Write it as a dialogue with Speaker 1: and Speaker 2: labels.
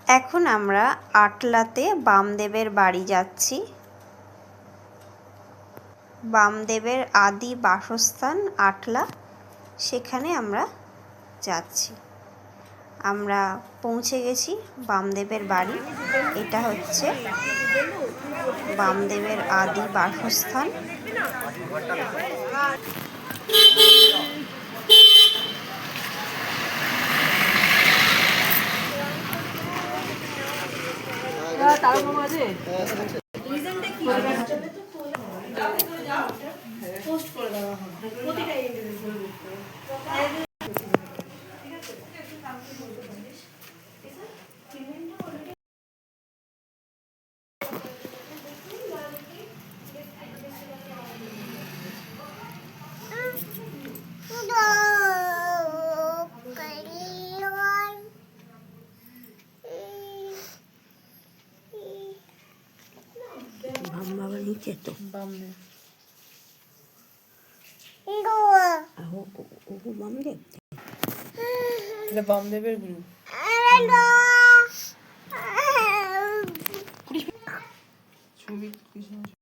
Speaker 1: এখন আমরা আটলাতে বামদেবের বাড়ি যাচ্ছি। বামদেবের আদি বাসস্থান আটলা, সেখানে আমরা যাচ্ছি। আমরা পৌঁছে গেছি বামদেবের বাড়ি। এটা হচ্ছে বামদেবের আদি বাসস্থান।
Speaker 2: বামদেবের গুরু